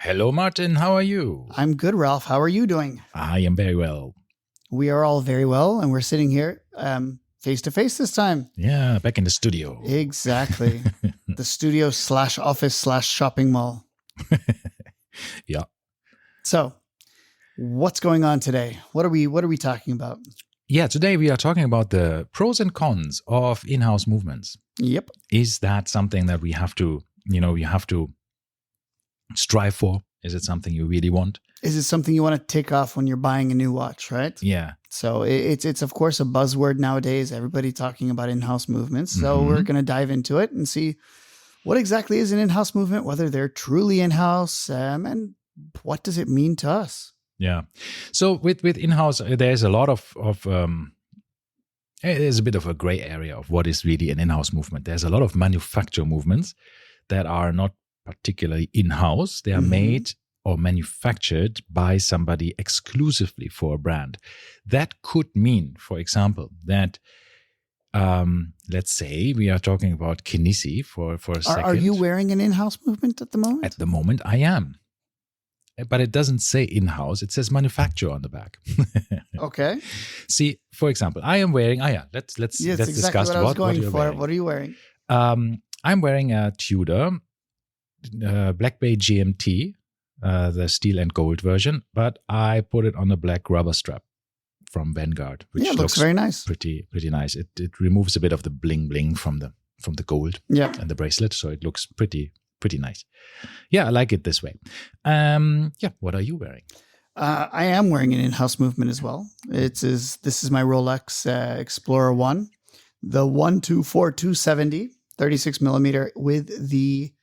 Hello, Martin. How are you? I'm good, Ralph. How are you doing? I am very well. We are all very well, and we're sitting here face to face this time. Yeah, back in the studio. Exactly. The studio / office / shopping mall. Yeah. So, what's going on today? What are we talking about? Yeah, today we are talking about the pros and cons of in-house movements. Yep. Is that something that we have to strive for? Is it something you really want? Is it something you want to take off when you're buying a new watch, right? Yeah. So it's of course a buzzword nowadays. Everybody talking about in-house movements. So we're going to dive into it and see what exactly is an in-house movement, whether they're truly in-house, and what does it mean to us? Yeah. So with in-house, there's a lot of there's a bit of a gray area of what is really an in-house movement. There's a lot of manufacture movements that are not particularly in-house. They are made or manufactured by somebody exclusively for a brand. That could mean, for example, that let's say we are talking about Kinesi for a second. Are you wearing an in-house movement at the moment? At the moment, I am. But it doesn't say in-house. It says manufacturer on the back. Okay. See, for example, I am wearing. Let's exactly discuss what I was going you're for. wearing. What are you wearing? I'm wearing a Tudor Black Bay GMT, the steel and gold version, but I put it on a black rubber strap from Vanguard, which looks very nice. Pretty nice. It removes a bit of the bling bling from the gold and the bracelet, so it looks pretty nice. Yeah, I like it this way. What are you wearing? I am wearing an in-house movement as well. This is my Rolex Explorer 1, the 124270, 36 millimeter with the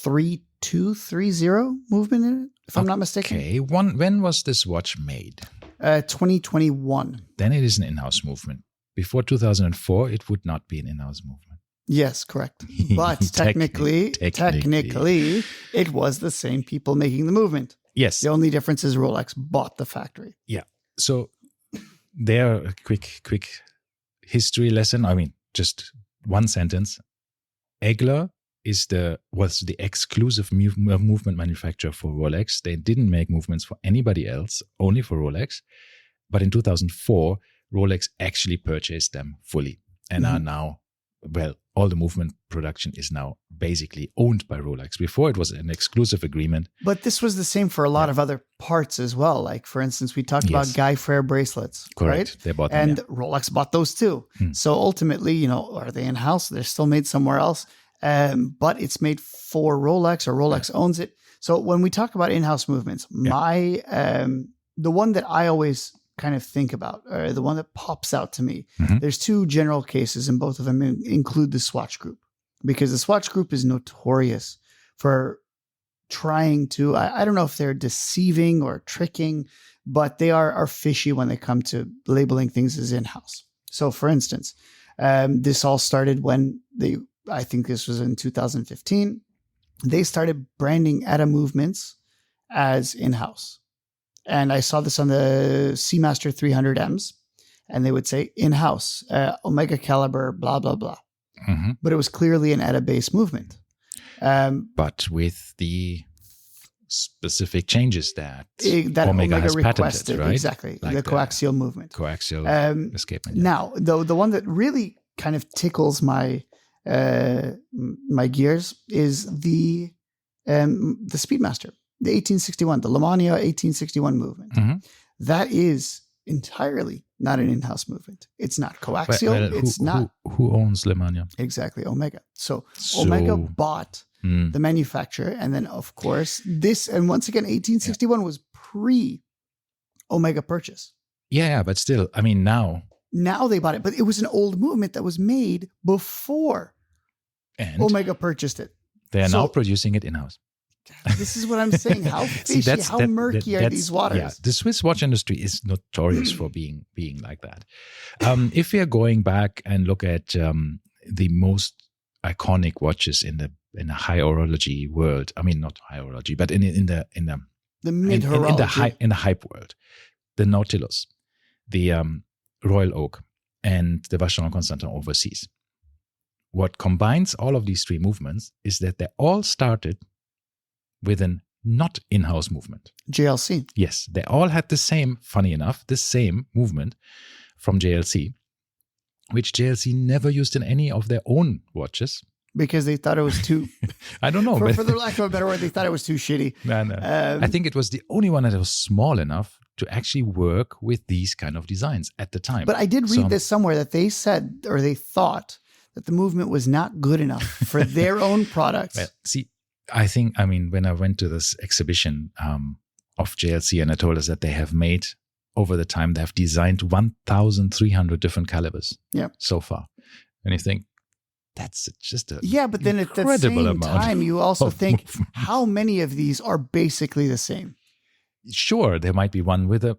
3230 movement in it, if I'm not mistaken. Okay, when was this watch made? 2021. Then it is an in-house movement. Before 2004, it would not be an in-house movement. Yes, correct. But technically, it was the same people making the movement. Yes. The only difference is Rolex bought the factory. Yeah. So there, a quick history lesson. I mean, just one sentence. Egler was the exclusive movement manufacturer for Rolex. They didn't make movements for anybody else, only for Rolex. But in 2004, Rolex actually purchased them fully and are now, all the movement production is now basically owned by Rolex. Before, it was an exclusive agreement. But this was the same for a lot of other parts as well. Like, for instance, we talked about Guy Frere bracelets. Correct. Right? They bought them, and Rolex bought those too. So ultimately, are they in-house? They're still made somewhere else. But it's made for Rolex, or Rolex owns it. So when we talk about in-house movements, the one that I always kind of think about, or the one that pops out to me, there's two general cases, and both of them include the Swatch Group, because the Swatch Group is notorious for trying to, I don't know if they're deceiving or tricking, but they are fishy when they come to labeling things as in-house. So for instance, this all started when I think this was in 2015, they started branding Etta movements as in-house. And I saw this on the Seamaster 300Ms, and they would say in-house, Omega caliber, blah, blah, blah. But it was clearly an Etta-based movement. But with the specific changes that Omega has requested, patented, right? Exactly, Like the coaxial movement. Coaxial escapement. Yeah. Now, the one that really kind of tickles my gears is the Speedmaster. The 1861, the Lemania 1861 movement. That is entirely not an in-house movement. It's not coaxial. Who owns Lemania? Exactly, Omega. So Omega bought the manufacturer, and then of course this, and once again, 1861 was pre-Omega purchase. Yeah, but still, I mean, now they bought it, but it was an old movement that was made before Omega purchased it. They are now producing it in-house. This is what I'm saying. How fishy, how murky are these waters? Yeah, the Swiss watch industry is notorious for being like that. If we are going back and look at the most iconic watches in the high horology world, I mean not high horology, but in the mid horology, in the hype world, the Nautilus, the Royal Oak, and the Vacheron Constantin Overseas. What combines all of these three movements is that they all started with an not in-house movement. JLC. Yes, they all had the same, funny enough, the same movement from JLC, which JLC never used in any of their own watches. Because they thought it was too... I don't know. For the lack of a better word, they thought it was too shitty. No. I think it was the only one that was small enough to actually work with these kind of designs at the time. But I did read this somewhere that they said, or they thought, that the movement was not good enough for their own products. Well, see, when I went to this exhibition of JLC, and I told us that they have made, over the time, they have designed 1,300 different calibers so far. And you think, that's just a but then at the same time, you also think, how many of these are basically the same? Sure, there might be one with a,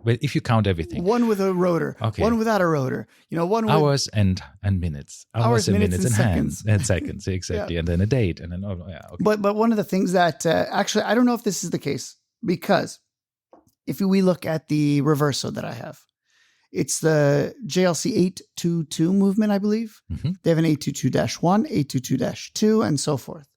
if you count everything. One with a rotor, one without a rotor. One with hours and minutes. Hours and minutes and seconds. And seconds, exactly. And then a date. And then, okay. But one of the things that, actually, I don't know if this is the case, because if we look at the Reverso that I have, it's the JLC 822 movement, I believe. Mm-hmm. They have an 822-1, 822-2, and so forth.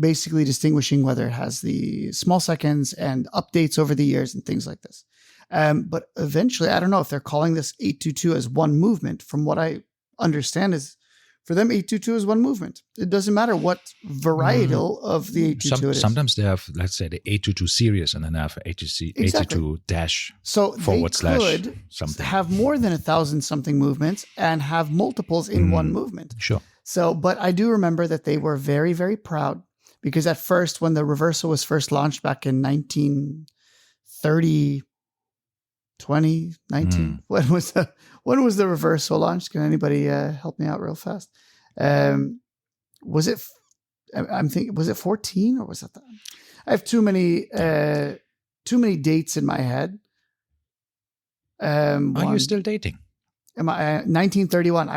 Basically distinguishing whether it has the small seconds and updates over the years and things like this. But eventually, I don't know if they're calling this 822 as one movement. From what I understand is, for them, 822 is one movement. It doesn't matter what varietal of the 822 it is. Sometimes they have, let's say, the 822 series, and then they have 822 dash forward slash something. Have more than 1,000 something movements and have multiples in one movement. Sure. So, but I do remember that they were very, very proud, because at first, when the Reverso was first launched back in 1930, 2019, when was the Reverso launched? Can anybody help me out real fast? Was it 14 or was it that? I have too many dates in my head. Are you still dating? Am I 1931?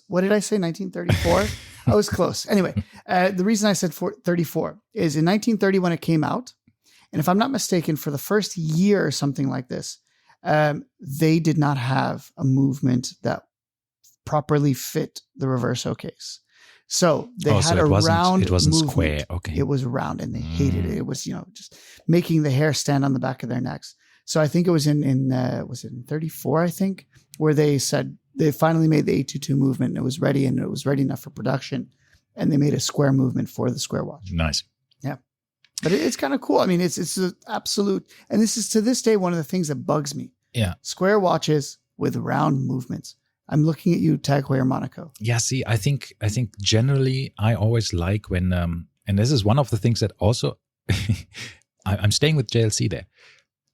What did I say? 1934? I was close. Anyway, the reason I said 34 is in 1930 when it came out, and if I'm not mistaken, for the first year or something like this, they did not have a movement that properly fit the Reverso case. So they had a round. It wasn't movement. square. Okay. It was round, and they hated it. It was, just making the hair stand on the back of their necks. So I think it was in 34, I think, where they said they finally made the 822 movement, and it was ready, and it was ready enough for production, and they made a square movement for the square watch. Nice. Yeah. But it's kind of cool. I mean, it's an absolute, and this is to this day one of the things that bugs me. Yeah. Square watches with round movements. I'm looking at you, Tag Heuer Monaco. Yeah, see, I think generally I always like when, and this is one of the things that also, I'm staying with JLC there.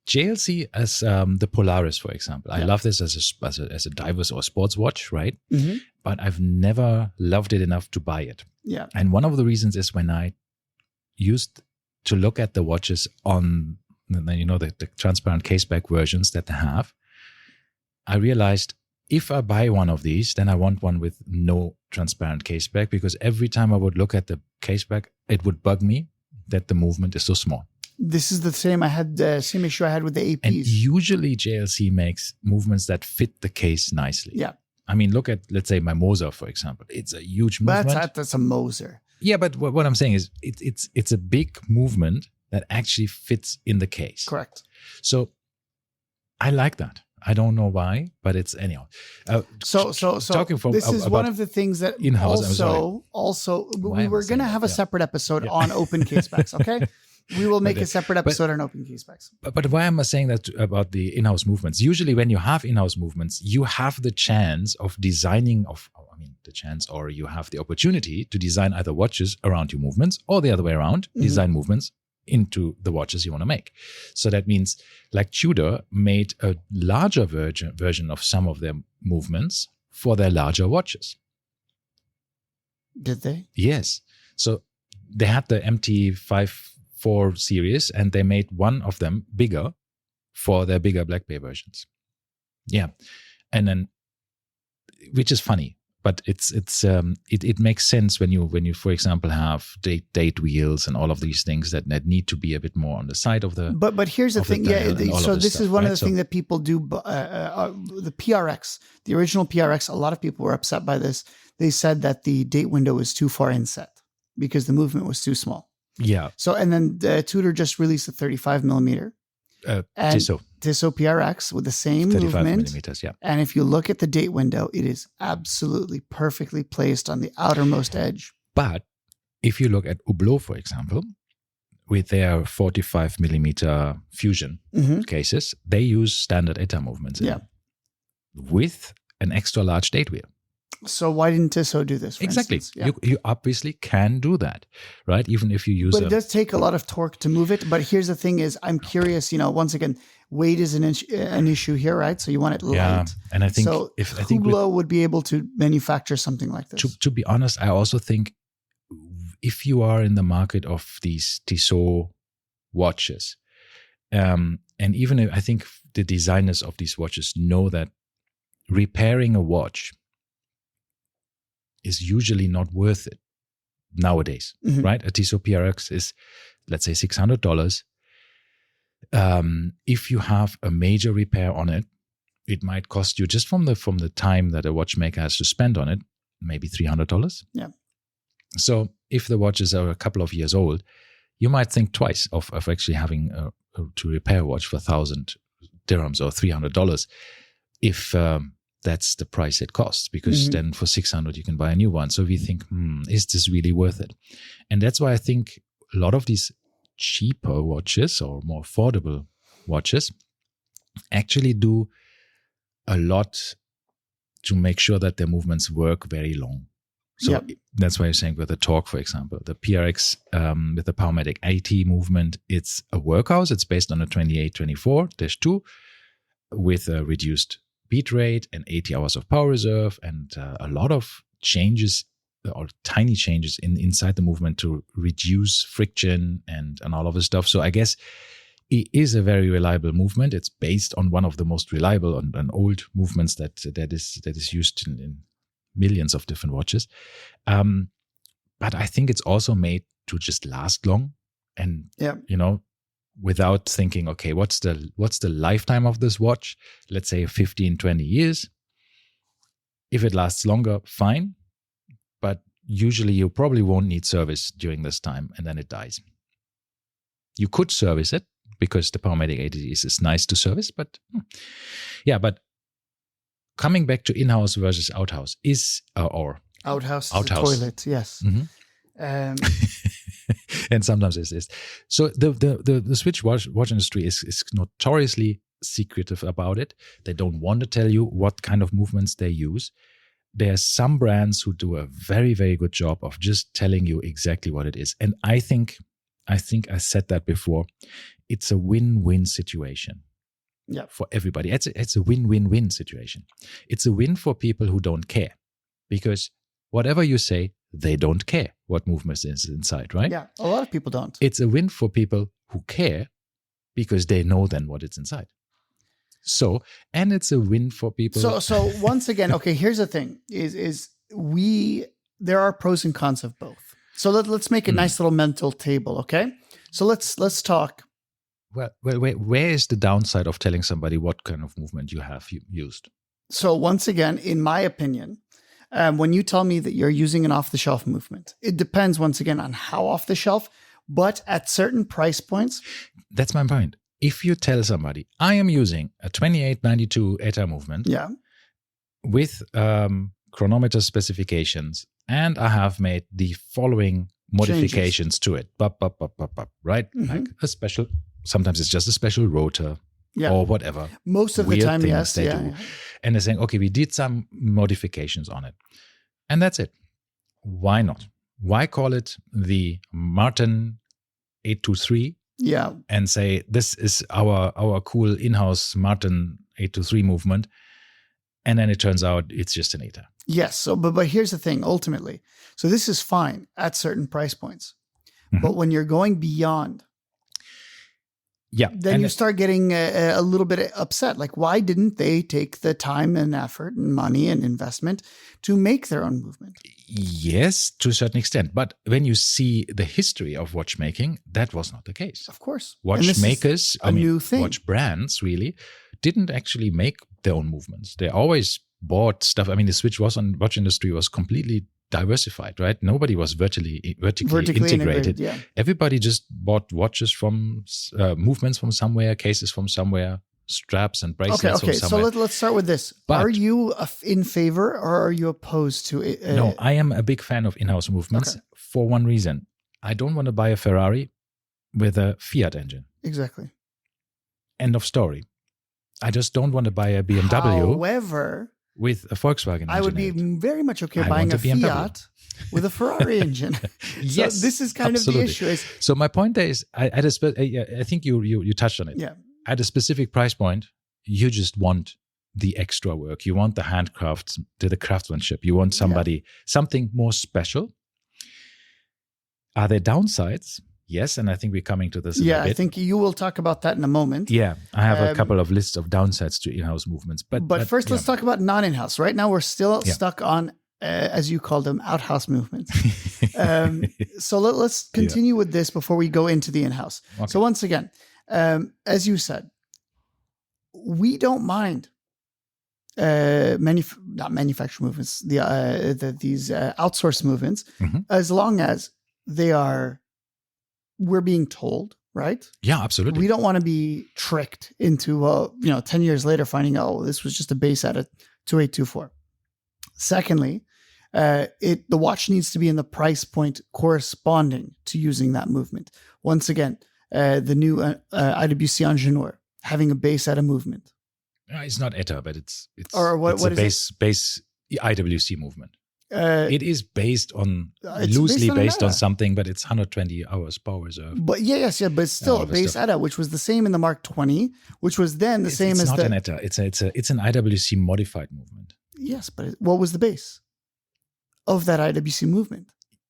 JLC as the Polaris, for example. I love this as a diver's or sports watch, right? Mm-hmm. But I've never loved it enough to buy it. Yeah. And one of the reasons is when I used to look at the watches on, the transparent caseback versions that they have, I realized if I buy one of these, then I want one with no transparent caseback, because every time I would look at the caseback, it would bug me that the movement is so small. This is the same. I had the same issue I had with the APs. And usually JLC makes movements that fit the case nicely. Yeah. I mean, look at, let's say, my Moser, for example. It's a huge movement. That's a Moser. Yeah, but what I'm saying is it's a big movement that actually fits in the case. Correct. So I like that. I don't know why, but it's anyhow. So talking from this is one of the things that in-house. Also, we were going to have a separate episode on open casebacks. Okay. We will make a separate episode on open casebacks. But why am I saying that about the in-house movements? Usually when you have in-house movements, you have the chance of designing or you have the opportunity to design either watches around your movements or the other way around, design movements into the watches you want to make. So that means like Tudor made a larger version of some of their movements for their larger watches. Did they? Yes. So they had the MT54 series and they made one of them bigger for their bigger Black Bay versions. Yeah. And then, which is funny, but it makes sense when you for example have date wheels and all of these things that need to be a bit more on the side of the. But here's the thing, So this is one of the things that people do. The PRX, the original PRX, a lot of people were upset by this. They said that the date window was too far inset because the movement was too small. Yeah. So, and then Tudor just released a 35 millimeter. Tissot PRX with the same 35 movement. millimeters, yeah. And if you look at the date window, it is absolutely perfectly placed on the outermost edge. But if you look at Hublot, for example, with their 45 millimeter fusion cases, they use standard ETA movements with an extra large date wheel. So why didn't Tissot do this? For Exactly. instance? You obviously can do that, right? Even if you use But it does take a lot of torque to move it. But here's the thing is, I'm curious, once again, weight is an issue here, right? So you want it light. Yeah, and I think Hublot would be able to manufacture something like this. To be honest, I also think if you are in the market of these Tissot watches, and even if I think the designers of these watches know that repairing a watch is usually not worth it nowadays, right? A Tissot PRX is, let's say, $600. If you have a major repair on it, it might cost you, just from the time that a watchmaker has to spend on it, maybe $300. Yeah. So if the watches are a couple of years old, you might think twice of actually having to repair a watch for 1,000 dirhams or $300 if that's the price it costs, because then for 600 you can buy a new one. So we think, is this really worth it? And that's why I think a lot of these cheaper watches or more affordable watches actually do a lot to make sure that their movements work very long. So that's why you're saying with the torque, for example, the PRX with the Powermatic 80 movement, it's a workhorse. It's based on a 2824-2 with a reduced beat rate and 80 hours of power reserve, and a lot of changes or tiny changes inside the movement to reduce friction and all of this stuff. So I guess it is a very reliable movement. It's based on one of the most reliable and old movements that is used in millions of different watches. But I think it's also made to just last long, and without thinking, okay, what's the lifetime of this watch? Let's say 15, 20 years. If it lasts longer, fine. But usually you probably won't need service during this time, and then it dies. You could service it because the Powermatic 80 is nice to service, but but coming back to in-house versus outhouse is or outhouse. The toilet, yes. And sometimes it is. So the Swiss watch industry is notoriously secretive about it. They don't want to tell you what kind of movements they use. There's some brands who do a very, very good job of just telling you exactly what it is. And I think I said that before. It's a win-win situation. Yeah. For everybody. It's a win-win-win situation. It's a win for people who don't care, because whatever you say, they don't care what movement is inside, right? Yeah, a lot of people don't. It's a win for people who care, because they know then what is inside. So, and it's a win for people. So once again, okay, here's the thing: there are pros and cons of both. So let's make a nice little mental table, okay? So let's talk. Well, where is the downside of telling somebody what kind of movement you have used? So once again, in my opinion, when you tell me that you're using an off-the-shelf movement, it depends once again on how off-the-shelf, but at certain price points. That's my point. If you tell somebody, I am using a 2892 ETA movement with chronometer specifications, and I have made the following modifications to it, right? Like a special, sometimes it's just a special rotor or whatever. Most of the time, yes. They do. And they're saying, okay, we did some modifications on it. And that's it. Why not? Why call it the Martin 823? Yeah. And say, this is our cool in-house Martin 823 movement. And then it turns out it's just an ETA. Yes. So, but here's the thing, ultimately. So this is fine at certain price points. But when you're going beyond, then you start getting a little bit upset. Like, why didn't they take the time and effort and money and investment to make their own movement? Yes, to a certain extent. But when you see the history of watchmaking, that was not the case. Of course. Watchmakers, new thing. Watch brands really didn't actually make their own movements. They always bought stuff. I mean, the Swiss watch industry was completely diversified, right? Nobody was vertically integrated. Yeah. Everybody just bought watches from movements from somewhere, cases from somewhere, straps and bracelets from somewhere. So let's start with this. But, are you in favor or are you opposed to it? No, I am a big fan of in-house movements for one reason. I don't want to buy a Ferrari with a Fiat engine. Exactly. End of story. I just don't want to buy a BMW. However, with a Volkswagen engine. I would be very much okay buying a Fiat with a Ferrari engine. Yes, so this is kind absolutely. of the issue. So my point there is, I think you touched on it. Yeah. At a specific price point, you just want the extra work. You want the handcrafts, the craftsmanship. You want something more special. Are there downsides? Yes, and I think we're coming to this in a bit. I think you will talk about that in a moment. Yeah, I have a couple of lists of downsides to in-house movements. But first, let's talk about non-in-house. Right now, we're still stuck on, as you call them, out-house movements. So let's continue with this before we go into the in-house. Okay. So once again, as you said, we don't mind not manufactured movements, these outsourced movements, as long as we're being told, right? Yeah, absolutely. We don't want to be tricked into, 10 years later finding, this was just a base at a 2824. Secondly, the watch needs to be in the price point corresponding to using that movement. Once again, the new IWC Ingenieur having a base at a movement. It's not ETA, but it's what a base IWC movement. It is based on loosely based on something, but it's 120 hours power reserve. But but it's still a base ETA, which was the same in the Mark 20, which was then the same as it's not an ETA. It's an IWC modified movement. Yes, but what was the base of that IWC movement?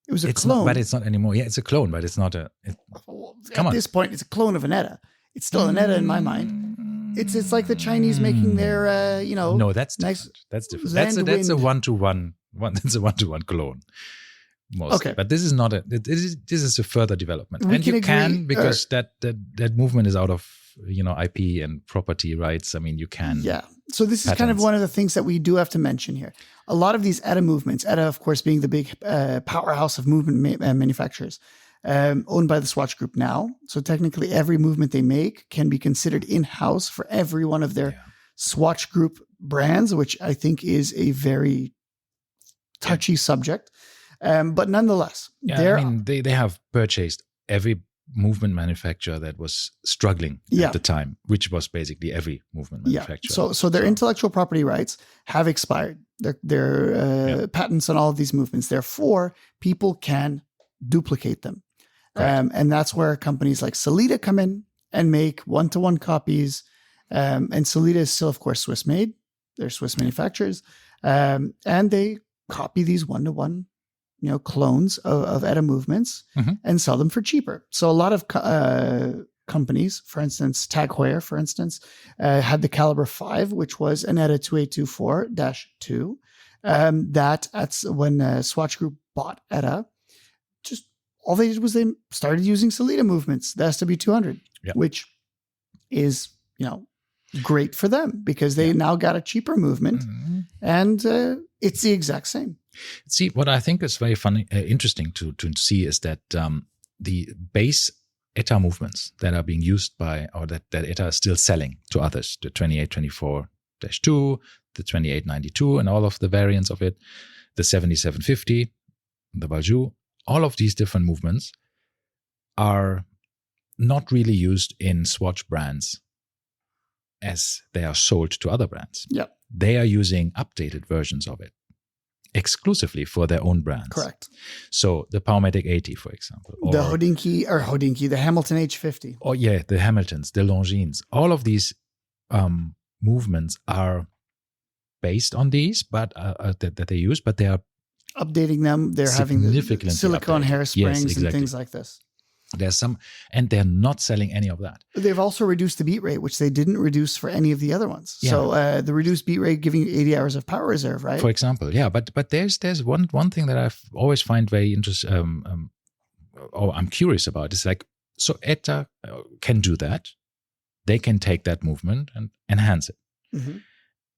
It was a clone. But it's not anymore. Yeah, it's a clone, but it's not a. At this point, it's a clone of an ETA. It's still an ETA in my mind. It's like the Chinese making their No, that's nice. Different. That's different. That's a one-to-one. That's a one-to-one clone. Mostly. Okay, but this is not this is a further development, you can because that movement is out of IP and property rights. I mean, you can. Yeah. So this is kind of one of the things that we do have to mention here. A lot of these ETA movements, ETA, of course, being the big powerhouse of movement manufacturers, owned by the Swatch Group now. So technically, every movement they make can be considered in-house for every one of their Swatch Group brands, which I think is a very touchy subject. But nonetheless, they have purchased every movement manufacturer that was struggling at the time, which was basically every movement manufacturer. So their intellectual property rights have expired. Their patents on all of these movements. Therefore, people can duplicate them. And that's where companies like Sellita come in and make one-to-one copies. And Sellita is still, of course, Swiss made. They're Swiss manufacturers. And they copy these one-to-one clones of ETA movements and sell them for cheaper. So a lot of companies, for instance, Tag Heuer, for instance, had the Caliber 5, which was an ETA 2824-2. That's when Swatch Group bought ETA. Just all they did was they started using Sellita movements, the SW200, which is, great for them because they now got a cheaper movement and it's the exact same. See, what I think is very funny, interesting to see is that the base ETA movements that are being used by, or that ETA is still selling to others, the 2824-2, the 2892, and all of the variants of it, the 7750, the Valjoux, all of these different movements are not really used in Swatch brands as they are sold to other brands. Yeah. They are using updated versions of it exclusively for their own brands. Correct. So the Powermatic 80, for example. The the Hamilton H50. Oh yeah, the Hamiltons, the Longines. All of these movements are based on these, but that they use, but they are updating them. They're having the silicone hairsprings and things like this. There's some, and they're not selling any of that. They've also reduced the beat rate, which they didn't reduce for any of the other ones. Yeah. So the reduced beat rate giving you 80 hours of power reserve, right? For example, yeah. But there's one thing that I've always find very interesting. I'm curious about. It's like, so ETA can do that. They can take that movement and enhance it.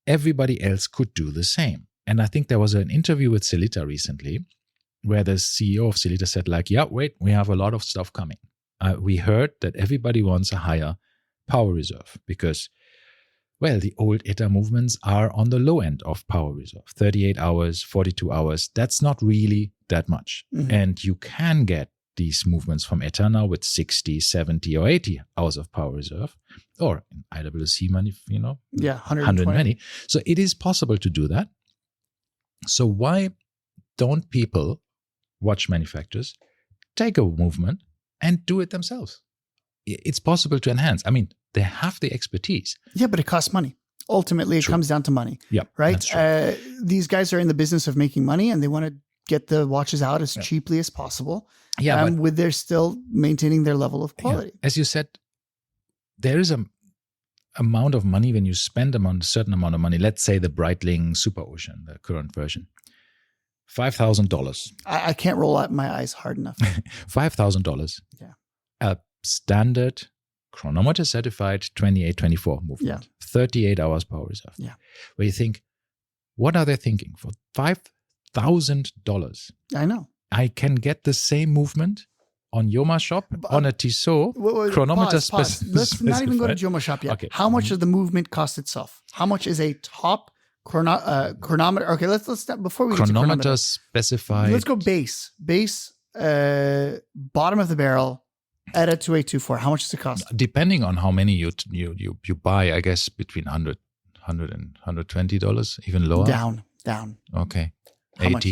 Everybody else could do the same. And I think there was an interview with Sellita recently where the CEO of Celita said like, yeah, wait, we have a lot of stuff coming. We heard that everybody wants a higher power reserve because, well, the old ETA movements are on the low end of power reserve, 38 hours, 42 hours. That's not really that much. Mhm. And you can get these movements from ETA now with 60, 70 or 80 hours of power reserve, or in IWC money, 120. So it is possible to do that. So why don't people, watch manufacturers, take a movement and do it themselves? It's possible to enhance. I mean, they have the expertise. Yeah, but it costs money. Ultimately, it comes down to money. Yeah, right. These guys are in the business of making money, and they want to get the watches out as cheaply as possible. Yeah, but with they're still maintaining their level of quality. Yeah. As you said, there is a amount of money when you spend a certain amount of money. Let's say the Breitling Super Ocean, the current version, $5,000. I can't roll out my eyes hard enough. $5,000. Yeah. A standard chronometer certified 28-24 movement. Yeah. 38 hours power reserve. Yeah. Where you think, what are they thinking? For $5,000, I know. I can get the same movement on Yoma Shop on a Tissot chronometer. Pause. Let's not even go to Yoma Shop yet. Okay. How much does the movement cost itself? How much is a top chronometer? Okay, let's step before we get to chronometer specified. Let's go base, bottom of the barrel, ETA 2824. How much does it cost? Depending on how many you buy, I guess between $100 and $120, even lower. Down. Okay. How 80. Much?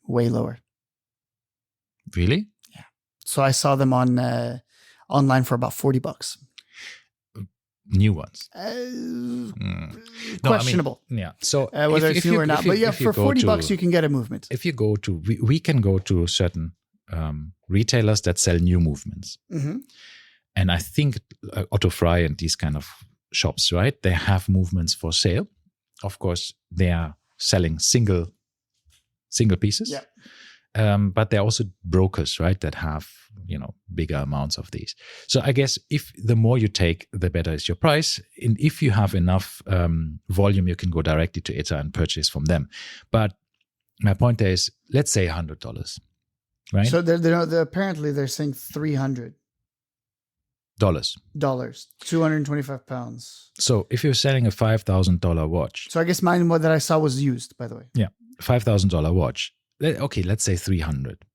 Way lower. Really? Yeah. So I saw them on online for about $40. New ones. Questionable. No, I mean, yeah. So whether it's new or not, but yeah, for $40 you can get a movement. If you go to, we can go to certain retailers that sell new movements, and I think Otto Frey and these kind of shops, right? They have movements for sale. Of course, they are selling single pieces. Yeah. But they're also brokers, right, that have, bigger amounts of these. So I guess if the more you take, the better is your price. And if you have enough volume, you can go directly to ETA and purchase from them. But my point there is, let's say $100, right? So they're apparently they're saying $300. Dollars. 225 pounds. So if you're selling a $5,000 watch. So I guess mine that I saw was used, by the way. Yeah. $5,000 watch. Okay, let's say 300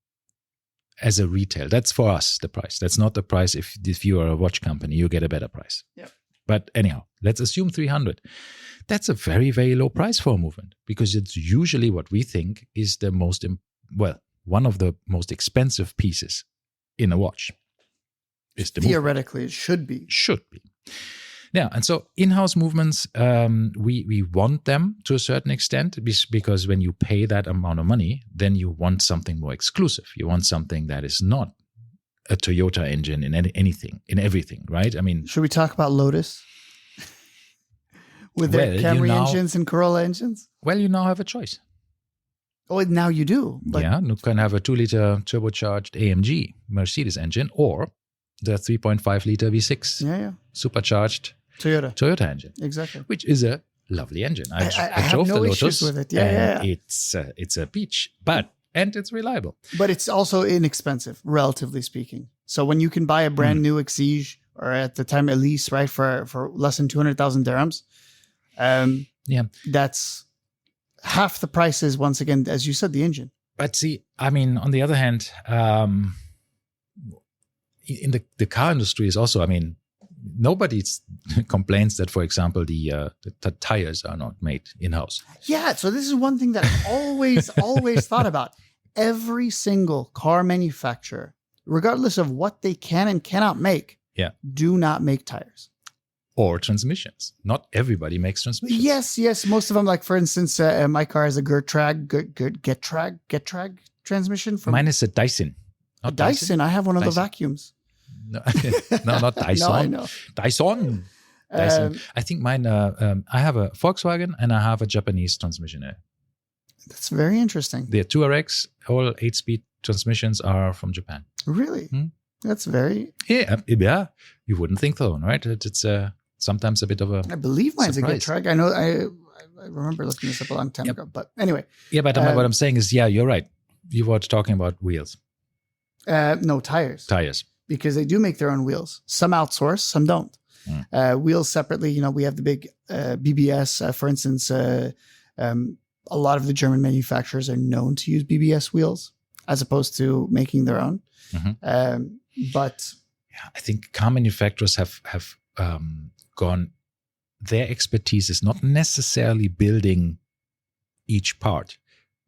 as a retail. That's for us, the price. That's not the price. If you are a watch company, you get a better price. Yeah. But anyhow, let's assume 300. That's a very, very low price for a movement because it's usually what we think is one of the most expensive pieces in a watch. Is the Theoretically, it should be. Should be. Yeah, and so in-house movements, we want them to a certain extent because when you pay that amount of money, then you want something more exclusive. You want something that is not a Toyota engine in in everything, right? I mean, should we talk about Lotus with their Camry engines and Corolla engines? Well, you now have a choice. Oh, now you do. But yeah, you can have a 2-liter turbocharged AMG Mercedes engine or the 3.5-liter V6 supercharged Toyota engine. Exactly. Which is a lovely engine. I drove the Lotus with it. Yeah. It's a peach, and it's reliable. But it's also inexpensive, relatively speaking. So when you can buy a brand new Exige or at the time Elise, right, for less than 200,000 dirhams, that's half the price is, once again, as you said, the engine. But see, I mean, on the other hand, in the car industry is also, I mean, nobody complains that, for example, the tires are not made in-house. Yeah, so this is one thing that I've always thought about. Every single car manufacturer, regardless of what they can and cannot make, do not make tires. Or transmissions. Not everybody makes transmissions. Yes. Most of them, like for instance, my car has a Getrag transmission. Mine is a Dyson. Not Dyson. I have one of the vacuums. No, not Dyson. No, I know. Dyson. I think mine. I have a Volkswagen and I have a Japanese transmission. That's very interesting. The 2RX, all 8-speed transmissions are from Japan. Really? That's very. Yeah. You wouldn't think so, right? It's sometimes a bit of a. I believe mine's surprise. A Getrag. I know. I remember looking this up a long time ago. But anyway. Yeah, but what I'm saying is, you're right. you were talking about wheels. No, tires. Tires. Because they do make their own wheels. Some outsource, some don't. Wheels separately, we have the big BBS, for instance. A lot of the German manufacturers are known to use BBS wheels as opposed to making their own. But I think car manufacturers have gone. Their expertise is not necessarily building each part.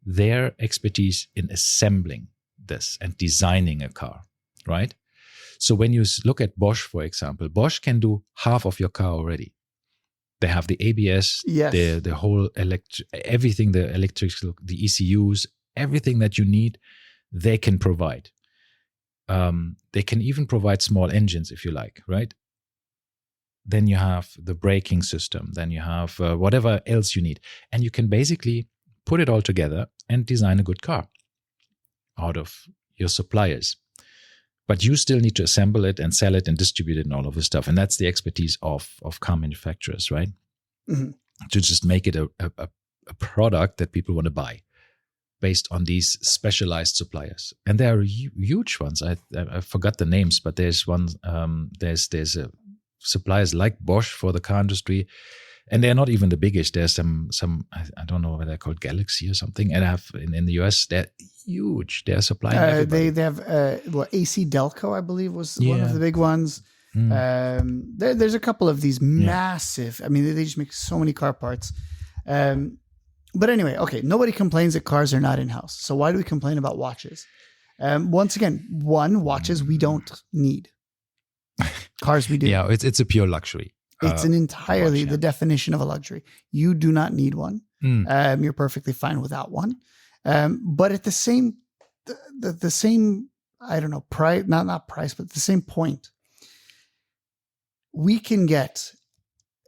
Their expertise in assembling this and designing a car, right? So when you look at Bosch, for example, Bosch can do half of your car already. They have the ABS, the whole everything, the electrical, the ECUs, everything that you need, they can provide. They can even provide small engines if you like, right? Then you have the braking system. Then you have whatever else you need. And you can basically put it all together and design a good car out of your suppliers. But you still need to assemble it and sell it and distribute it and all of this stuff. And that's the expertise of car manufacturers, right? To just make it a product that people want to buy based on these specialized suppliers. And there are huge ones. I forgot the names, but there's one. There's suppliers like Bosch for the car industry. And they're not even the biggest. There's some I don't know what they're called, Galaxy or something. And I have in the US, they're huge. They're supplying everybody. They have AC Delco, I believe, was one of the big ones. There's a couple of these massive. I mean, they just make so many car parts. But anyway, okay. Nobody complains that cars are not in house. So why do we complain about watches? Once again, watches we don't need. Cars we do. Yeah, it's a pure luxury. It's an entirely the definition of a luxury. You do not need one. You're perfectly fine without one. But at the same, the same, I don't know, price, not price, but the same point. We can get,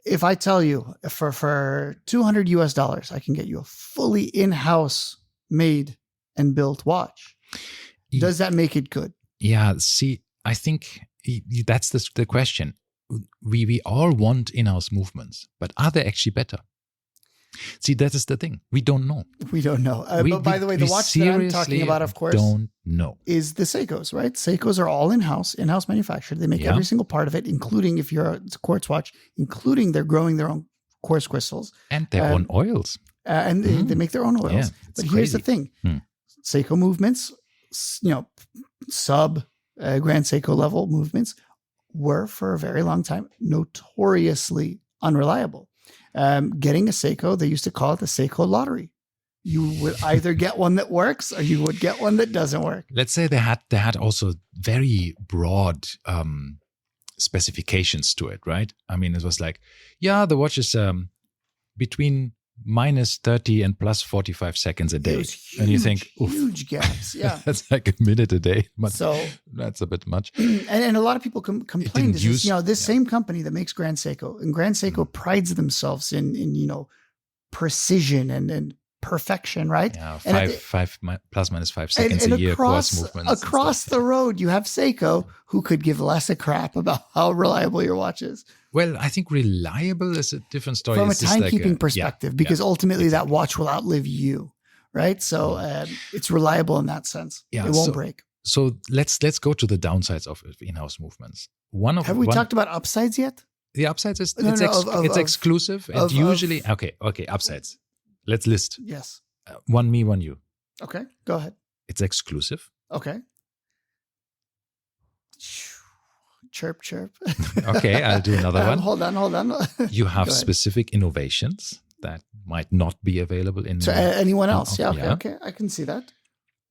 if I tell you for $200 US, I can get you a fully in-house made and built watch. Does that make it good? Yeah. See, I think that's the question. We all want in-house movements, but are they actually better? See, that is the thing. We don't know. We don't know. But by the way, the watch that I'm talking about, of course, don't know. Is the Seikos, right? Seikos are all in-house manufactured. They make every single part of it, including if you're a quartz watch, including they're growing their own quartz crystals. And their own oils. And they make their own oils. Yeah, but here's the thing. Seiko movements, sub Grand Seiko level movements were for a very long time notoriously unreliable. Getting a Seiko, they used to call it the Seiko lottery. You would either get one that works or you would get one that doesn't work. Let's say they had also very broad specifications to it, right? I mean, it was like, the watch is between minus 30 and plus 45 seconds a day. Huge, and you think, huge gaps. Yeah. That's like a minute a day. But so that's a bit much. And a lot of people complain. This same company that makes Grand Seiko, and Grand Seiko prides themselves in precision and perfection, right? Yeah, five plus minus 5 seconds a year cross movements. Across the road, you have Seiko, who could give less a crap about how reliable your watch is. Well, I think reliable is a different story. From a timekeeping perspective, because ultimately that watch will outlive you, right? So it's reliable in that sense. Yeah, it won't break. So let's go to the downsides of in-house movements. Have we talked about upsides yet? The upsides is it's exclusive and usually okay. Upsides. Let's list. Yes. One me, one you. Okay, go ahead. It's exclusive. Okay. Chirp, chirp. Okay, I'll do another one. Hold on. You have specific innovations that might not be available in anyone else. Okay, I can see that.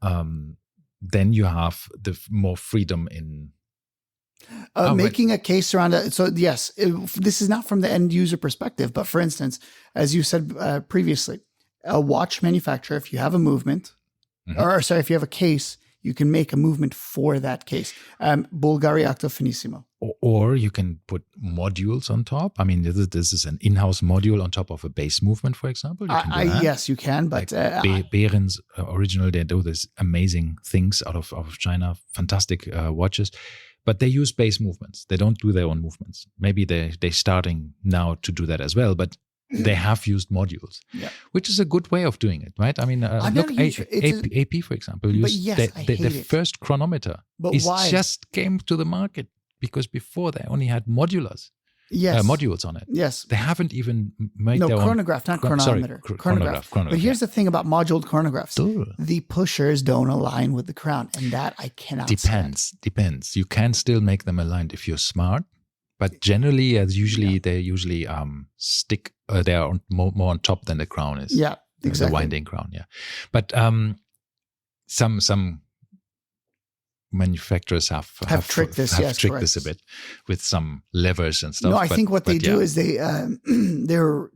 Then you have the more freedom in making a case around it. So yes, this is not from the end user perspective, but for instance, as you said previously, a watch manufacturer, if you have a movement, if you have a case, you can make a movement for that case. Bulgari Octo Finissimo. Or you can put modules on top. I mean, this is an in-house module on top of a base movement, for example. You can do that. Yes, you can. But Behren's original, they do these amazing things out of China, fantastic watches. But they use base movements. They don't do their own movements. Maybe they're starting now to do that as well. But they have used modules, which is a good way of doing it, right? I mean, look, AP, for example, used the first chronometer just came to the market because before they only had modules on it. Yes. They haven't even made their chronograph, not chronometer. Chronograph. But here's the thing about moduled chronographs. The pushers don't align with the crown, and that I cannot Depends. You can still make them aligned if you're smart, but generally, they usually stick, they are more on top than the crown is. Yeah, exactly. The winding crown, But some manufacturers have tricked this a bit with some levers and stuff. No, I think what they do is they're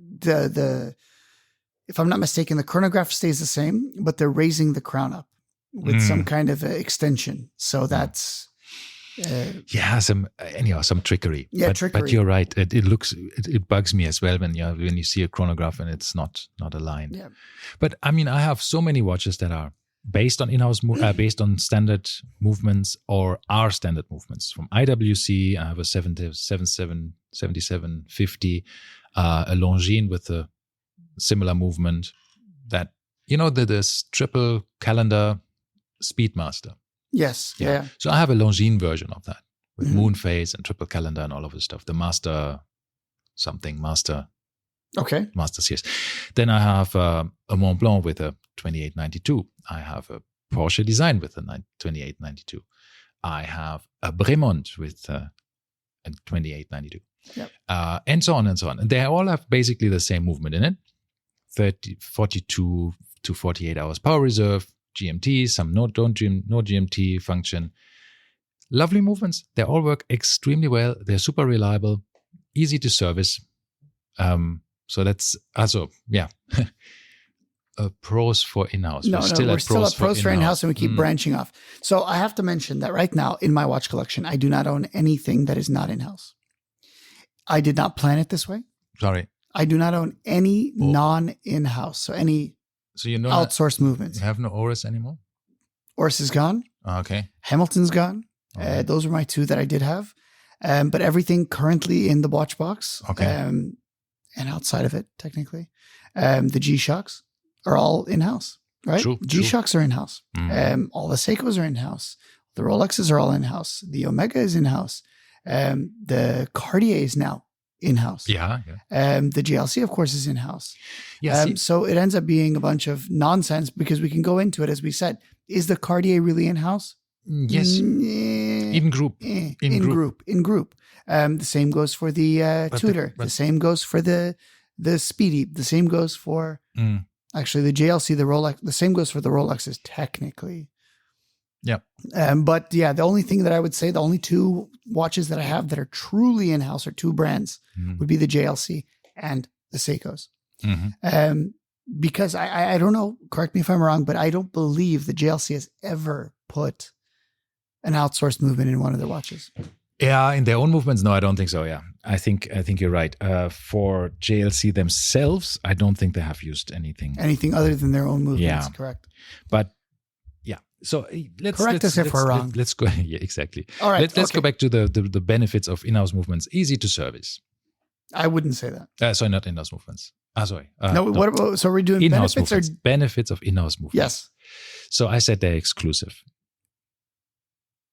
if I'm not mistaken, the chronograph stays the same, but they're raising the crown up with some kind of extension. So that's some trickery. Trickery. But you're right. It bugs me as well when you see a chronograph and it's not aligned. Yeah. But I mean, I have so many watches that are based on based on standard movements or are standard movements from IWC. I have a 7750, a Longines with a similar movement that, this triple calendar Speedmaster. Yes. Yeah. So I have a Longines version of that with moon phase and triple calendar and all of this stuff. The Master Series. Then I have a Mont Blanc with a 2892. I have a Porsche design with a 2892. I have a Bremont with a 2892. Yep. And so on and so on. And they all have basically the same movement in it. 42 to 48 hours power reserve, GMT, some no GMT function. Lovely movements. They all work extremely well. They're super reliable, easy to service. So that's also, pros for in-house. We're still at pros for in-house, and we keep branching off. So I have to mention that right now in my watch collection, I do not own anything that is not in-house. I did not plan it this way. Sorry. I do not own any non-in-house, so any outsourced movements. You have no Oris anymore? Oris is gone. Okay. Hamilton's gone. Okay. Those were my two that I did have. But everything currently in the watch box. Okay. And outside of it, technically, the G-Shocks are all in-house, right? True, G-Shocks are in-house. All the Seikos are in-house. The Rolexes are all in-house. The Omega is in-house. The Cartier is now in-house. Yeah. The GLC, of course, is in-house. So it ends up being a bunch of nonsense because we can go into it, as we said. Is the Cartier really in-house? Yes. In group. In group. The same goes for the Tudor. The same goes for the Speedy. The same goes for actually the JLC, the Rolex. The same goes for the Rolexes technically. Yeah. But the only thing that I would say, the only two watches that I have that are truly in-house or two brands would be the JLC and the Seikos. Because I don't know, correct me if I'm wrong, but I don't believe the JLC has ever put an outsourced movement in one of their watches. Yeah, in their own movements, no, I don't think so. Yeah, I think you're right. For JLC themselves, I don't think they have used anything other than their own movements. Yeah. Correct. But so let's correct us if we're wrong. Let's go. Yeah, exactly. All right. Let's go back to the benefits of in-house movements. Easy to service. I wouldn't say that. Sorry, not in-house movements. Sorry. No. What about? So we're doing in-house benefits movements. Benefits of in-house movements. Yes. So I said they're exclusive.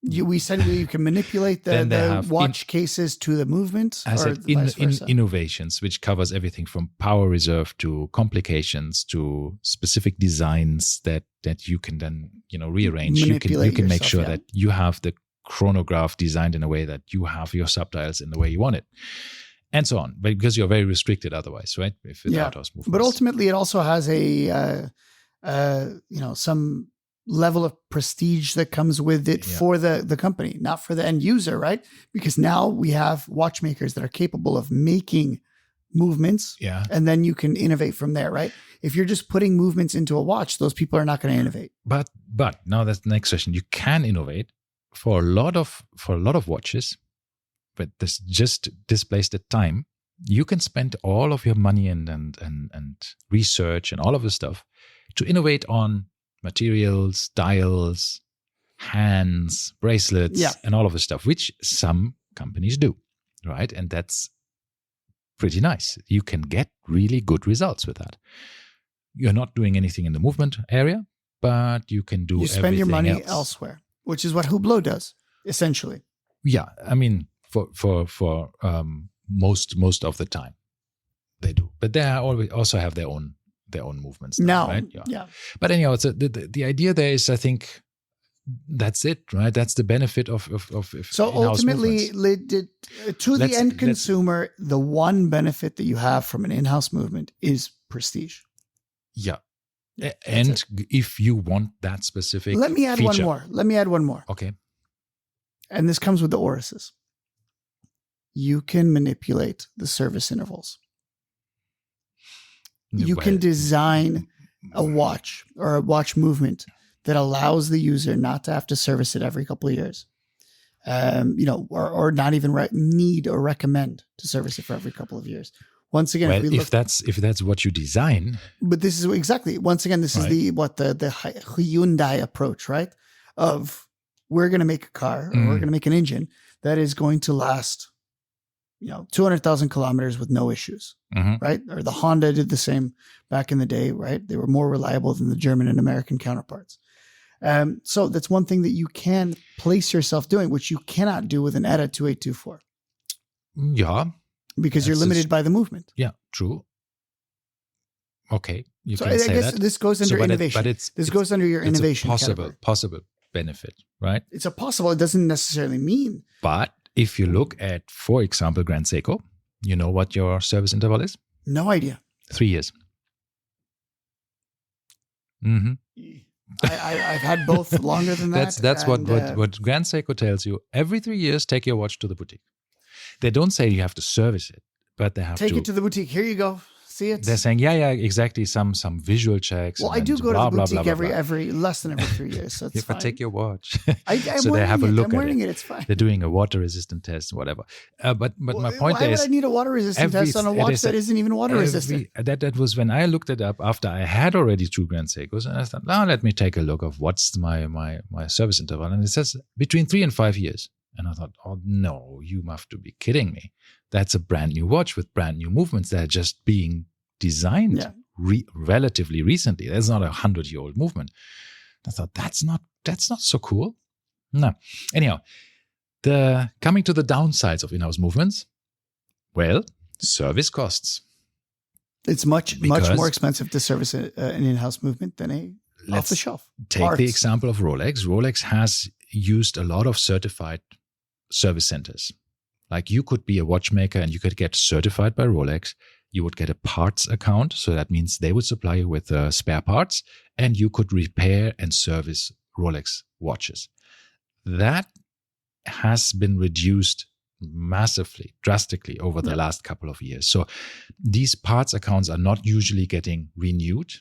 We said you can manipulate the watch cases to the movement. I said innovations, which covers everything from power reserve to complications to specific designs that you can then rearrange. You can make sure that you have the chronograph designed in a way that you have your subdials in the way you want it, and so on. But because you're very restricted otherwise, right? If without those movements. But ultimately, it also has a some level of prestige that comes with it for the company, not for the end user, right? Because now we have watchmakers that are capable of making movements, and then you can innovate from there, right? If you're just putting movements into a watch, those people are not going to innovate. But now that's the next question. You can innovate for a lot of watches, but this just displays the time. You can spend all of your money and research and all of this stuff to innovate on materials, dials, hands, bracelets, and all of this stuff, which some companies do, right? And that's pretty nice. You can get really good results with that. You're not doing anything in the movement area, but you can do You spend your money else. elsewhere, which is what Hublot does, essentially. Yeah, I mean, for most of the time, they do. But they also have their own movements. Now, right? Yeah. But anyhow, it's the idea there is, I think, that's it, right? That's the benefit of so ultimately, to the end consumer, the one benefit that you have from an in-house movement is prestige. Yeah. And if you want that specific Let me add one more. Okay. And this comes with the Oruses. You can manipulate the service intervals. You can design a watch or a watch movement that allows the user not to have to service it every couple of years. Or not even need or recommend to service it for every couple of years. Once again, if that's what you design, but this is exactly, once again, this is the Hyundai approach, right? Of we're going to make a car or we're going to make an engine that is going to last, 200,000 kilometers with no issues, right? Or the Honda did the same back in the day, right? They were more reliable than the German and American counterparts. So that's one thing that you can place yourself doing, which you cannot do with an ETA 2824. Yeah. Because you're limited by the movement. Yeah, true. Okay, you can I say guess that. this goes under innovation. This goes under your innovation. It's a possible benefit, right? It's a possible. It doesn't necessarily mean. But if you look at, for example, Grand Seiko, you know what your service interval is? No idea. 3 years. I've had both longer than that. That's what Grand Seiko tells you. Every 3 years, take your watch to the boutique. They don't say you have to service it, but they have to take it to the boutique. Here you go. See it? They're saying, yeah, exactly. Some visual checks. Well, I do go to the boutique every less than every 3 years. So it's fine. But take your watch. So they have a look I'm at wearing it. It's fine. They're doing a water resistant test, whatever. But my point why is, would I need a water resistant test on a watch that isn't even water resistant? That was when I looked it up after I had already 2 Grand Seikos, and I thought, now let me take a look of what's my service interval, and it says between 3 and 5 years. And I thought, oh no, you have to be kidding me. That's a brand new watch with brand new movements that are just being designed relatively recently. That's not a 100-year-old movement. I thought, that's not so cool. No. Anyhow, coming to the downsides of in-house movements, well, service costs. It's much more expensive to service an in-house movement than off the shelf. Take the example of Rolex. Rolex has used a lot of certified service centers. Like you could be a watchmaker and you could get certified by Rolex. You would get a parts account. So that means they would supply you with spare parts and you could repair and service Rolex watches. That has been reduced massively, drastically over the last couple of years. So these parts accounts are not usually getting renewed.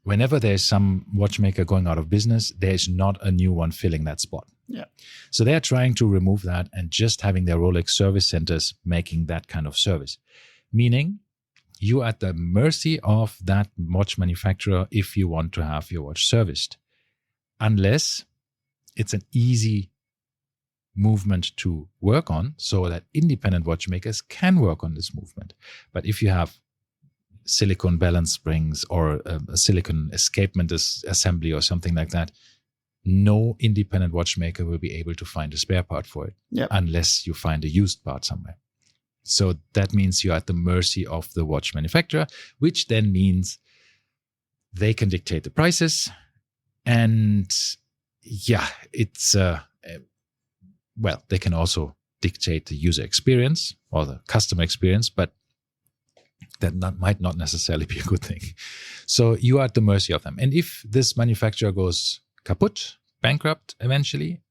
Whenever there's some watchmaker going out of business, there's not a new one filling that spot. Yeah. So they're trying to remove that and just having their Rolex service centers making that kind of service. Meaning you're at the mercy of that watch manufacturer if you want to have your watch serviced. Unless it's an easy movement to work on so that independent watchmakers can work on this movement. But if you have silicone balance springs or a silicone escapement assembly or something like that, no independent watchmaker will be able to find a spare part for it unless you find a used part somewhere. So that means you're at the mercy of the watch manufacturer, which then means they can dictate the prices. And it's they can also dictate the user experience or the customer experience, but that might not necessarily be a good thing. So you are at the mercy of them. And if this manufacturer goes kaput, bankrupt eventually,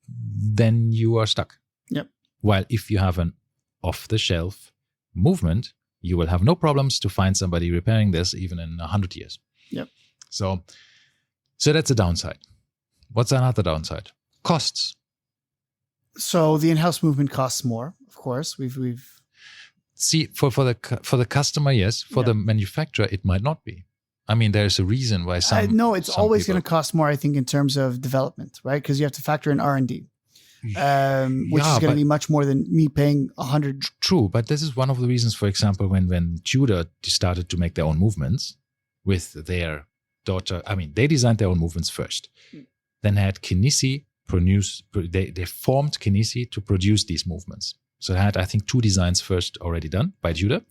then you are stuck. Yep. While if you have an off-the-shelf movement, you will have no problems to find somebody repairing this even in 100 years. Yep. So that's a downside. What's another downside? Costs. So the in-house movement costs more, of course. We've See, for the customer, yes. For the manufacturer, it might not be. I mean, there's a reason why it's always going to cost more, I think, in terms of development, right? Because you have to factor in R&D. which is going to be much more than me paying 100. True, but this is one of the reasons, for example, when Tudor started to make their own movements with their daughter. I mean, they designed their own movements first. Then had Kinesi they formed Kinesi to produce these movements. So they had, I think, 2 designs first already done by Tudor.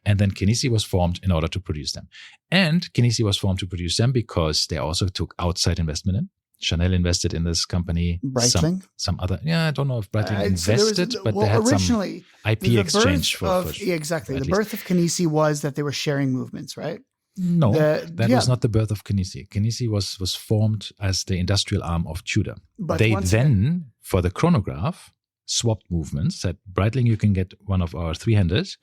And then Kinesi was formed in order to produce them. And Kinesi was formed to produce them because they also took outside investment in. Chanel invested in this company. Breitling? Some other, I don't know if Breitling invested, so but they had some IP the exchange for exactly. The birth of Kinesi was that they were sharing movements, right? No, that was not the birth of Kinesi. Kinesi was formed as the industrial arm of Tudor. But they then, for the chronograph, swapped movements, said, Breitling, you can get one of our 300s.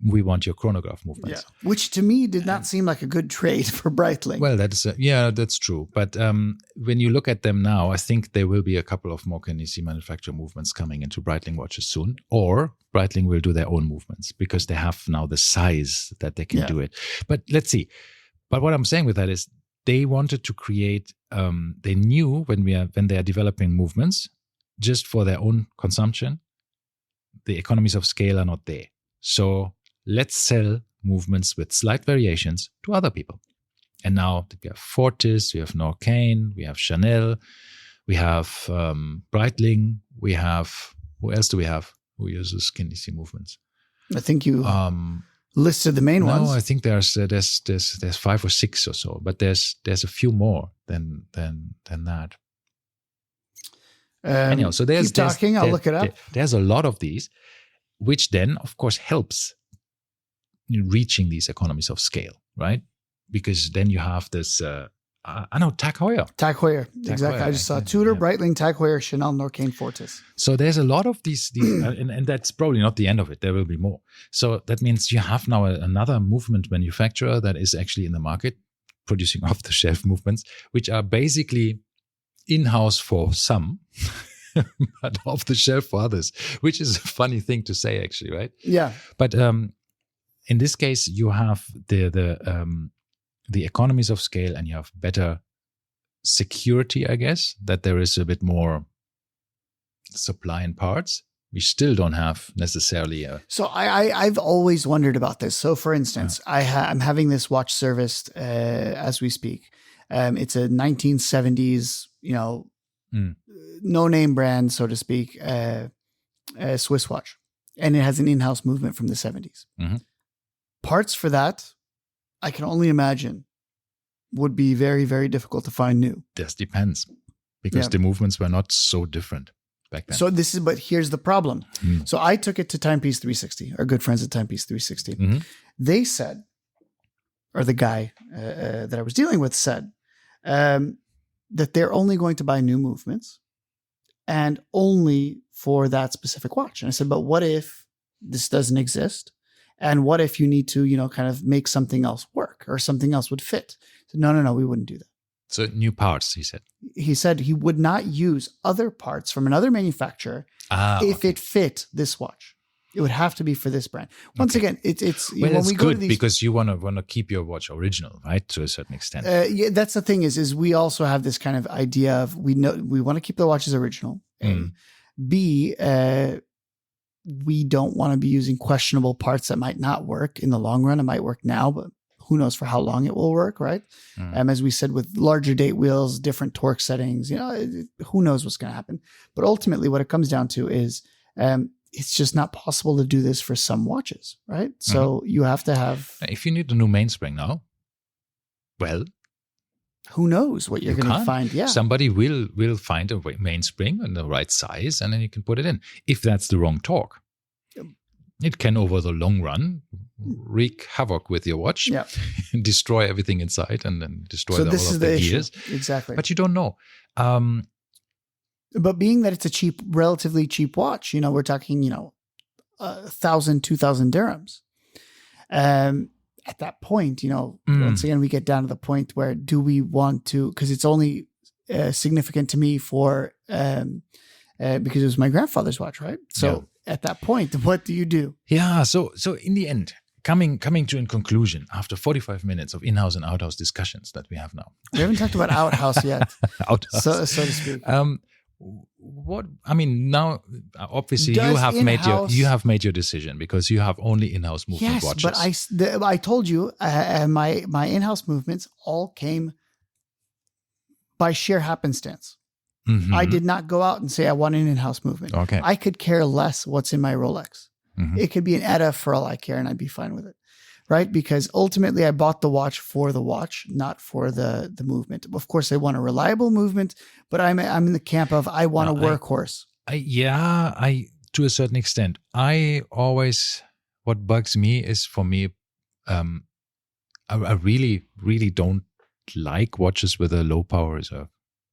We want your chronograph movements. Yeah. Which to me did not seem like a good trade for Breitling. Well, that's true. But when you look at them now, I think there will be a couple of more Kinesi manufacturer movements coming into Breitling watches soon. Or Breitling will do their own movements because they have now the size that they can do it. But let's see. But what I'm saying with that is they wanted to create, they knew when they are developing movements just for their own consumption, the economies of scale are not there. So let's sell movements with slight variations to other people. And now we have Fortis, we have Norqain, we have Chanel, we have Breitling, we have, who else do we have who uses Kinesi movements? I think you listed the main ones. No, I think there's 5 or 6 or so, but there's a few more than that. Anyhow, so keep talking. I'll look it up. There's a lot of these, which then, of course, helps in reaching these economies of scale, right? Because then you have this. Tag Heuer. Tag Heuer, exactly. I just saw Tudor, Breitling, Tag Heuer, Chanel, Norqain, Fortis. So there's a lot of these and that's probably not the end of it. There will be more. So that means you have now another movement manufacturer that is actually in the market producing off-the-shelf movements, which are basically in-house for some, but off the shelf for others, which is a funny thing to say, actually, right? Yeah. But in this case, you have the economies of scale, and you have better security, I guess, that there is a bit more supply in parts. We still don't have necessarily a... So I've always wondered about this. So, for instance, I'm having this watch serviced as we speak. It's a 1970s, no-name brand, so to speak, Swiss watch. And it has an in-house movement from the 70s. Mm-hmm. Parts for that, I can only imagine, would be very, very difficult to find new. This depends, because the movements were not so different back then. So but here's the problem. So I took it to Timepiece 360, our good friends at Timepiece 360. Mm-hmm. They said, or the guy that I was dealing with said, that they're only going to buy new movements and only for that specific watch. And I said, but what if this doesn't exist? And what if you need to, kind of make something else work or something else would fit? So, no, we wouldn't do that. So new parts, he said. He said he would not use other parts from another manufacturer if it fit this watch. It would have to be for this brand. Once again, it's well, it's good because you want to keep your watch original, right? To a certain extent. Yeah, that's the thing is we also have this kind of idea of we want to keep the watches original. A. B, we don't want to be using questionable parts that might not work in the long run. It might work now, but who knows for how long it will work, right? As we said, with larger date wheels, different torque settings, who knows what's going to happen. But ultimately, what it comes down to is it's just not possible to do this for some watches, right? So you have to have... If you need a new mainspring now, well... Who knows what you're going to find? Yeah, somebody will find a mainspring in the right size, and then you can put it in. If that's the wrong torque, it can, over the long run, wreak havoc with your watch, and destroy everything inside, and then destroy all of the gears. Exactly. But you don't know. But being that it's a relatively cheap watch, we're talking, 1,000, 2,000 dirhams. At that point, once again, we get down to the point where do we want to, because it's only significant to me because it was my grandfather's watch, right? So at that point, what do you do? Yeah. So in the end, coming to a conclusion after 45 minutes of in-house and out-house discussions that we have now. We haven't talked about out-house yet. Out-house. So to speak. what I mean now, obviously Does you have made your decision because you have only in-house movement watches. But I told you my in-house movements all came by sheer happenstance. Mhm. I did not go out and say I want an in-house movement. Okay. I could care less what's in my Rolex. Mhm. It could be an ETA for all I care, and I'd be fine with it. Right? Because ultimately I bought the watch for the watch, not for the movement. Of course, I want a reliable movement, but I'm in the camp of I want a workhorse. I to a certain extent. What bugs me is for me, I really, really don't like watches with a low power reserve.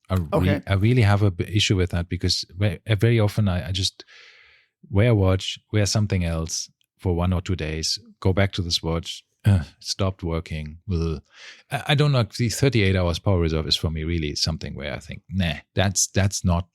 I really have a issue with that because very often I just wear a watch, wear something else for 1 or 2 days, go back to this watch, stopped working. I don't know. The 38 hours power reserve is for me really something where I think, nah, that's not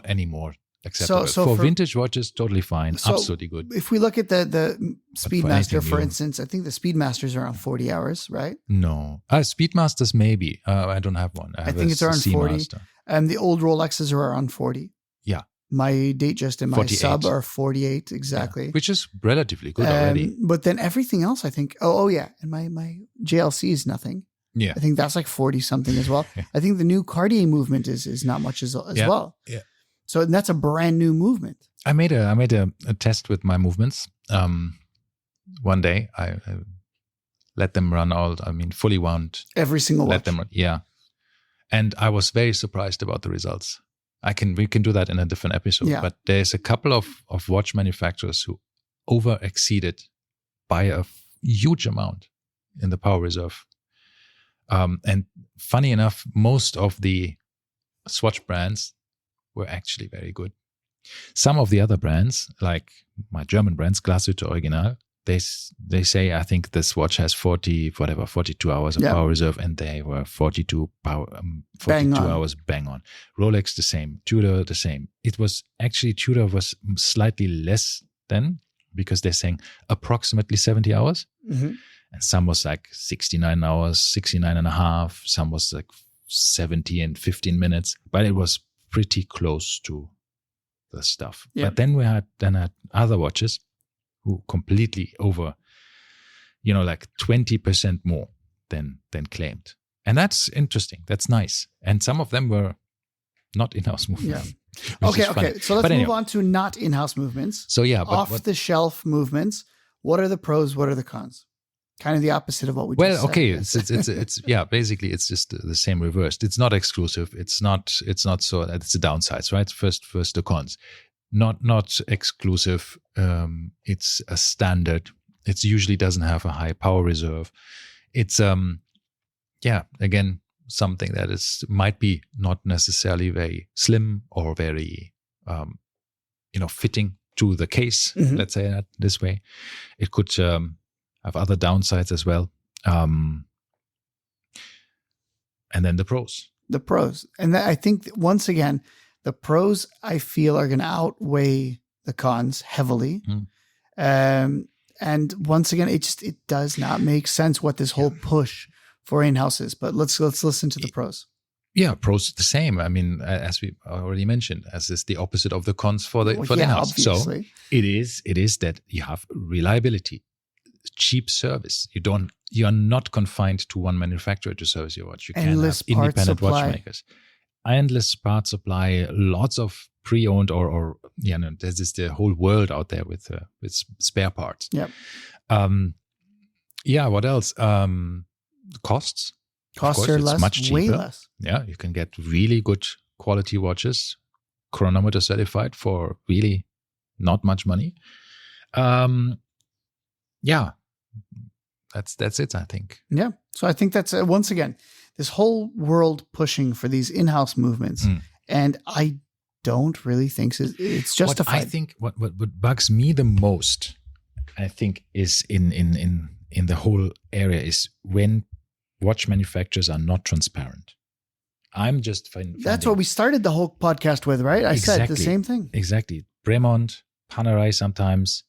anymore acceptable. So for vintage watches, totally fine, absolutely good. If we look at the Speedmaster, for instance, I think the Speedmaster's are around 40 hours, right? No, Speedmasters maybe. I don't have one. I think it's around 40. The old Rolexes are around 40. Yeah. My Datejust and my 48. sub are 48 exactly, which is relatively good already. But then everything else, I think. Oh yeah, and my JLC is nothing. Yeah, I think that's like 40 something as well. I think the new Cartier movement is not much as well. Yeah. So that's a brand new movement. I made a test with my movements. One day I let them run fully wound. Every single watch. Let them run, yeah. And I was very surprised about the results. We can do that in a different episode, but there's a couple of watch manufacturers who over exceeded by a huge amount in the power reserve. And funny enough, most of the Swatch brands were actually very good. Some of the other brands, like my German brands, Glashütte Original, they say, I think this watch has 42 hours of power reserve, and they were 42 hours bang on. Rolex the same, Tudor the same. It was actually, Tudor was slightly less than, because they're saying approximately 70 hours. Mm-hmm. And some was like 69 hours, 69 and a half. Some was like 70 and 15 minutes, but it was pretty close to the stuff. Yeah. But then we had other watches who completely over, like 20% more than claimed. And that's interesting. That's nice. And some of them were not in-house movements. Yeah. Okay. So let's move on to not in-house movements. So off-the-shelf movements. What are the pros? What are the cons? Kind of the opposite of what we just said. It's basically it's just the same reversed. It's not exclusive. It's not so, it's the downsides, right? First the cons. Not exclusive. It's a standard. It usually doesn't have a high power reserve. It's again, something that might be not necessarily very slim or very fitting to the case. Mm-hmm. Let's say that this way. It could have other downsides as well. And then the pros. The pros. And I think once again, the pros I feel are going to outweigh the cons heavily. And once again, it does not make sense what this whole push for in-house is. But let's listen to the pros. Yeah, pros the same. I mean, as we already mentioned, as is the opposite of the cons for the in-house. Obviously. So it is that you have reliability, cheap service. You are not confined to one manufacturer to service your watch. You can have independent watchmakers. Endless part supply, lots of pre-owned or there's just the whole world out there with spare parts. Yep. What else? Costs. Costs are less, much cheaper. Way less. Yeah, you can get really good quality watches, chronometer certified for really not much money. That's it, I think. Yeah. So I think that's once again, this whole world pushing for these in-house movements. And I don't really think it's justified. I think what bugs me the most, I think, is in the whole area is when watch manufacturers are not transparent. I'm just finding that's what we started the whole podcast with, right? I said the same thing. Exactly. Bremont, Panerai sometimes,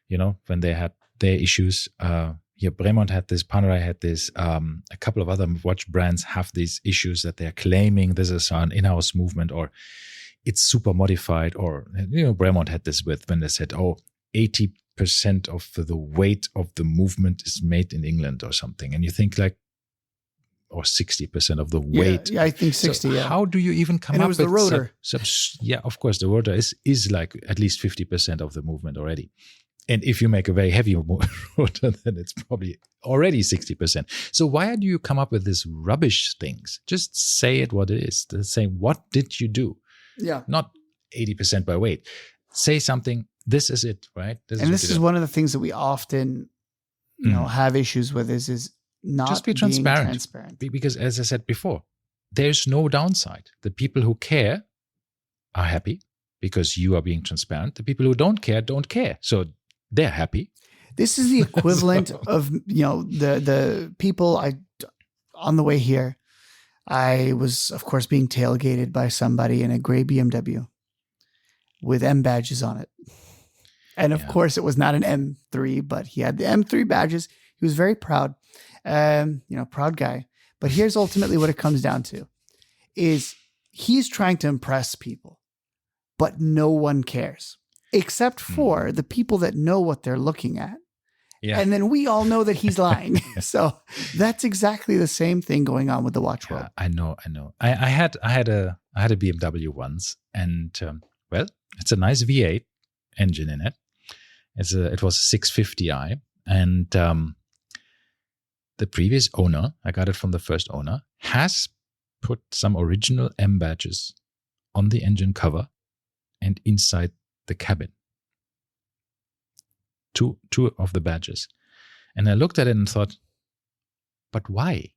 when they had their issues. Bremont had this, Panerai had this. A couple of other watch brands have these issues that they're claiming this is an in-house movement, or it's super modified. Or, Bremont had this with when they said, 80% of the weight of the movement is made in England or something. And you think like, or 60% of the weight. Yeah, I think 60. So how do you even come and up it was with the rotor? Of course, the rotor is like at least 50% of the movement already. And if you make a very heavy rotor, then it's probably already 60%. So why do you come up with these rubbish things? Just say it what it is. Say, what did you do? Yeah. Not 80% by weight. Say something. This is it, right? This is one of the things that we often, have issues with is not just be being transparent. Because as I said before, there's no downside. The people who care are happy because you are being transparent. The people who don't care. So they're happy. This is the equivalent of, the people on the way here, I was, of course, being tailgated by somebody in a gray BMW with M badges on it. And of course, it was not an M3, but he had the M3 badges. He was very proud, proud guy. But here's ultimately what it comes down to is he's trying to impress people, but no one cares except for the people that know what they're looking at. Yeah. And then we all know that he's lying. So that's exactly the same thing going on with the watch world. I know. I had a BMW once, and it's a nice V8 engine in it. It was a 650i, and the previous owner, I got it from the first owner, has put some original M badges on the engine cover and inside the cabin. Two of the badges. And I looked at it and thought, but why?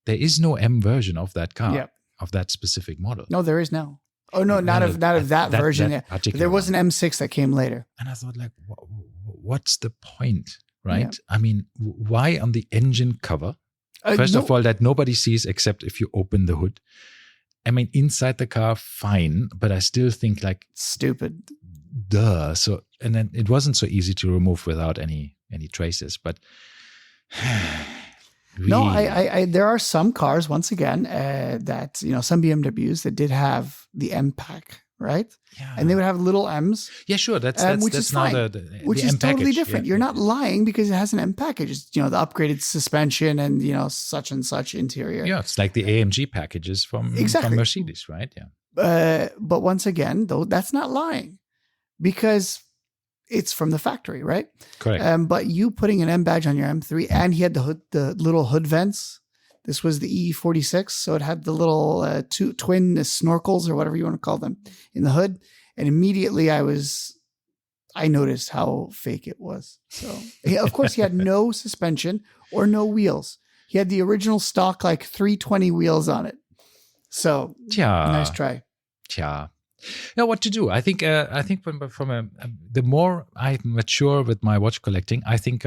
There is no M version of that car, of that specific model. No, there is now. Oh, no, not of that version. There was an M6 that came later. And I thought, like, what's the point, right? Yeah. I mean, why on the engine cover? First of all, that nobody sees except if you open the hood. I mean, inside the car, fine, but I still think like stupid. Duh. So, and then it wasn't so easy to remove without any traces. But really. No, I there are some cars once again that some BMWs that did have the M pack, right? Yeah. And they would have little M's. Yeah, sure. That's which is fine. Which is totally different. You're not lying because it has an M package. It's the upgraded suspension and such and such interior. Yeah, it's like the AMG packages from Mercedes, right? Yeah. But once again, though, that's not lying because it's from the factory, right? Correct. But you putting an M badge on your M3, and he had the little hood vents. This was the E46, so it had the little twin snorkels or whatever you want to call them in the hood. And immediately I noticed how fake it was. So of course he had no suspension or no wheels. He had the original stock like 320 wheels on it. So nice try. Yeah. Now, what to do? I think from the more I mature with my watch collecting, I think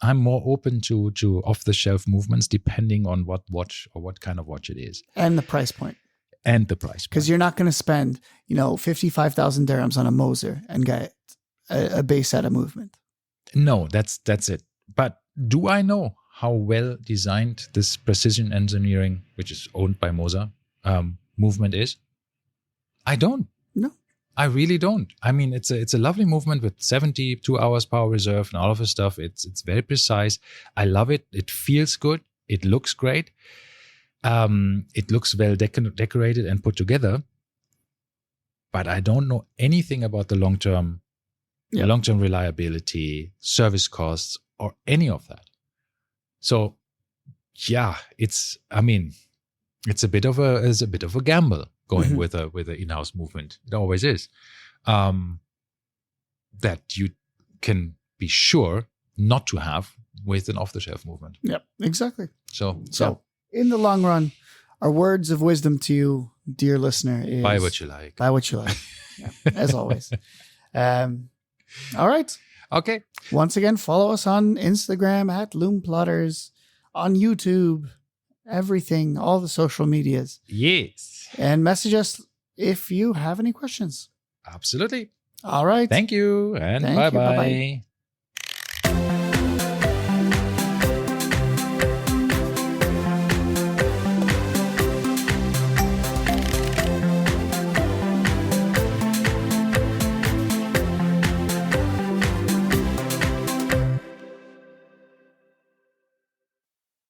I'm more open to off-the-shelf movements depending on what watch or what kind of watch it is. And the price point. Because you're not going to spend, 55,000 dirhams on a Moser and get a base set of movement. No, that's it. But do I know how well designed this precision engineering, which is owned by Moser, movement is? I don't. No. I really don't. I mean, it's a lovely movement with 72 hours power reserve and all of the stuff. It's very precise. I love it. It feels good. It looks great. It looks well decorated and put together. But I don't know anything about the long-term reliability, service costs, or any of that. So, it's a bit of a gamble going with a in-house movement. It always is. That you can be sure not to have with an off-the-shelf movement. Yep, exactly. So in the long run, our words of wisdom to you, dear listener, is buy what you like. Buy what you like. As always. All right. Okay. Once again, follow us on Instagram at Lume Plotters, on YouTube, everything, all the social medias. Yes. And message us if you have any questions. Absolutely. All right. Thank you, and bye-bye.